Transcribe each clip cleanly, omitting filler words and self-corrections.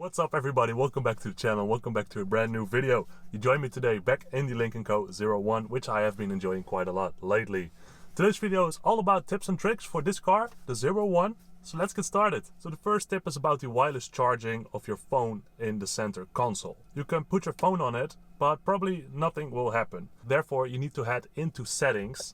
What's up everybody, welcome back to the channel, welcome back to a brand new video. You join me today back in the Lynk&Co 01, which I have been enjoying quite a lot lately. Today's video is all about tips and tricks for this car, the 01. So let's get started. So the first tip is about the wireless charging of your phone in the center console. You can put your phone on it, but probably nothing will happen. Therefore you need to head into settings,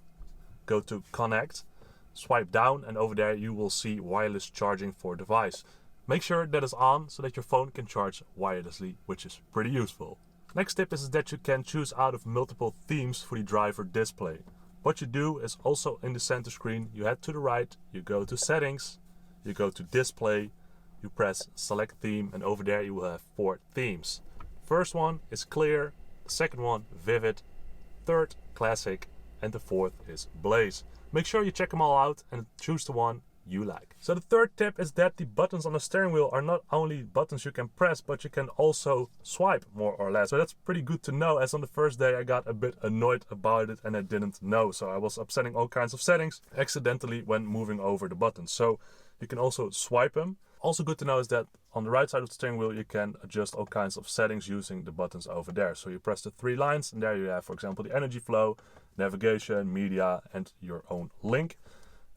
go to connect, swipe down, and over there you will see wireless charging for device. Make sure that is on so that your phone can charge wirelessly, which is pretty useful. Next tip is that you can choose out of multiple themes for the driver display. What you do is also in the center screen, you head to the right, you go to settings, you go to display, you press select theme, and over there you will have 4 themes. First one is clear, second one vivid, third classic, and the fourth is blaze. Make sure you check them all out and choose the one you like. So the third tip is that the buttons on the steering wheel are not only buttons you can press, but you can also swipe more or less. So that's pretty good to know, as on the first day I got a bit annoyed about it and I didn't know. So I was upsetting all kinds of settings accidentally when moving over the buttons. So you can also swipe them. Also good to know is that on the right side of the steering wheel you can adjust all kinds of settings using the buttons over there. So you press the 3 lines and there you have, for example, the energy flow, navigation, media, and your own link,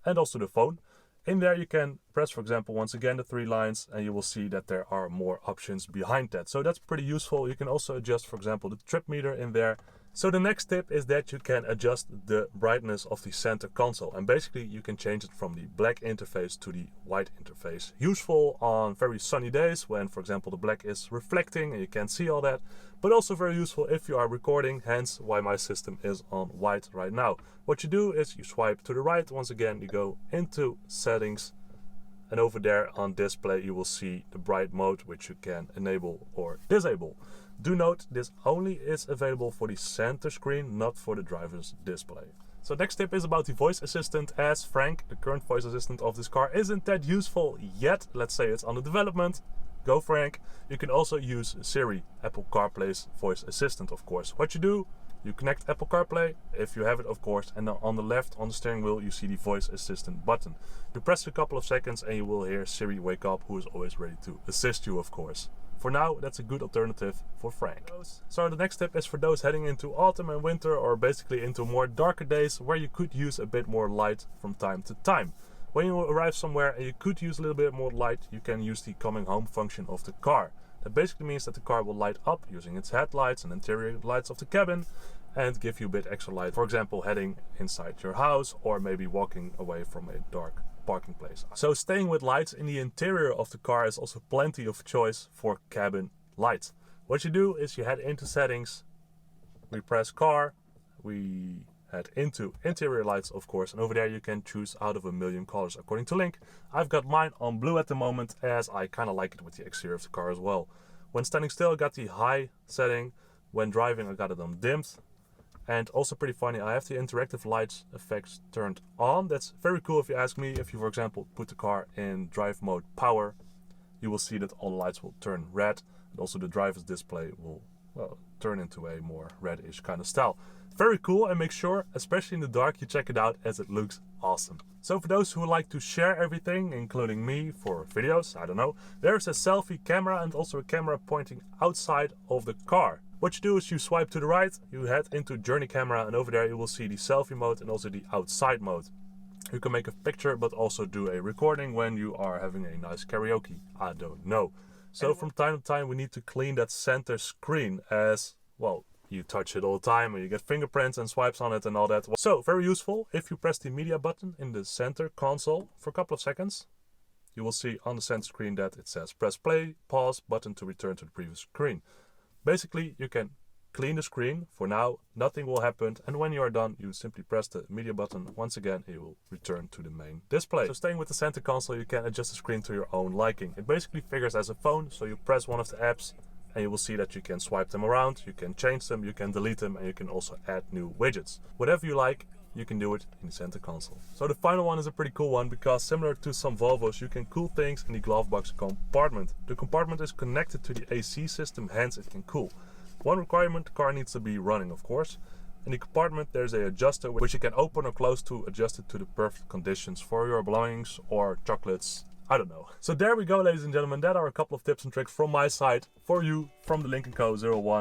and also the phone. In there you can press, for example, once again the 3 lines, and you will see that there are more options behind that. So that's pretty useful. You can also adjust, for example, the trip meter in there. So the next tip is that you can adjust the brightness of the center console, and basically you can change it from the black interface to the white interface. Useful on very sunny days when, for example, the black is reflecting and you can't see all that, but also very useful if you are recording, hence why my system is on white right now. What you do is you swipe to the right, once again you go into settings, and over there on display you will see the bright mode, which you can enable or disable. Do note this only is available for the center screen, not for the driver's display. So next tip is about the voice assistant, as Frank, the current voice assistant of this car, isn't that useful yet. Let's say it's under development. Go Frank. You can also use Siri, Apple CarPlay's voice assistant, of course. What you do, you connect Apple CarPlay, if you have it of course, and then on the left on the steering wheel you see the voice assistant button. You press a couple of seconds and you will hear Siri wake up, who is always ready to assist you, of course. For now, that's a good alternative for Frank. So the next tip is for those heading into autumn and winter, or basically into more darker days where you could use a bit more light from time to time. When you arrive somewhere and you could use a little bit more light, you can use the coming home function of the car. That basically means that the car will light up using its headlights and interior lights of the cabin and give you a bit extra light. For example, heading inside your house or maybe walking away from a dark parking place. So staying with lights in the interior of the car is also plenty of choice for cabin lights. What you do is you head into settings, we press car, we head into interior lights, of course, and over there you can choose out of a million colors according to Link. I've got mine on blue at the moment, as I kind of like it with the exterior of the car as well. When standing still I got the high setting, when driving I got it on dimmed. And also pretty funny, I have the interactive lights effects turned on. That's very cool if you ask me. If you, for example, put the car in drive mode power, you will see that all the lights will turn red. And also the driver's display will, well, turn into a more reddish kind of style. Very cool, and make sure, especially in the dark, you check it out, as it looks awesome. So for those who would like to share everything, including me, for videos, I don't know, there's a selfie camera and also a camera pointing outside of the car. What you do is you swipe to the right, you head into journey camera, and over there you will see the selfie mode and also the outside mode. You can make a picture but also do a recording when you are having a nice karaoke, I don't know. So from time to time we need to clean that center screen, as well, you touch it all the time and you get fingerprints and swipes on it and all that. So very useful, if you press the media button in the center console for a couple of seconds, you will see on the center screen that it says press play, pause, button to return to the previous screen. Basically, you can clean the screen. For now, nothing will happen, and when you are done, you simply press the media button once again and you will return to the main display. So staying with the center console, you can adjust the screen to your own liking. It basically figures as a phone, so you press one of the apps and you will see that you can swipe them around, you can change them, you can delete them, and you can also add new widgets. Whatever you like, you can do it in the center console. So the final one is a pretty cool one, because similar to some Volvos, you can cool things in the glove box compartment. The compartment is connected to the AC system, hence it can cool. One requirement, the car needs to be running, of course. In the compartment there's an adjuster which you can open or close to adjust it to the perfect conditions for your belongings or chocolates, I don't know. So there we go, ladies and gentlemen. That are a couple of tips and tricks from my side for you from the Lynk&Co 01.